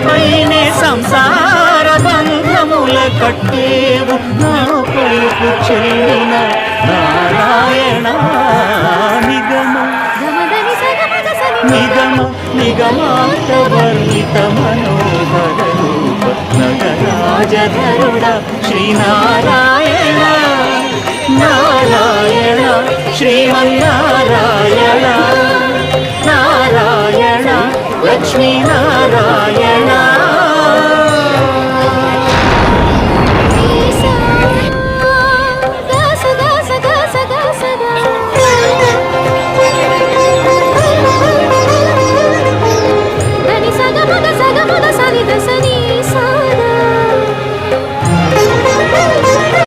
పైనే సంసార బంధముల కట్టేవు నా పలుకు చెల్లిన నారాయణ నిగమ నిగమ నిగమాంత వర్ణిత మనోహర రూప నగరాజధరుడ శ్రీనారాయణ నారాయణ శ్రీమన్నారాయణ నారాయణ లక్ష్మీనారాయణ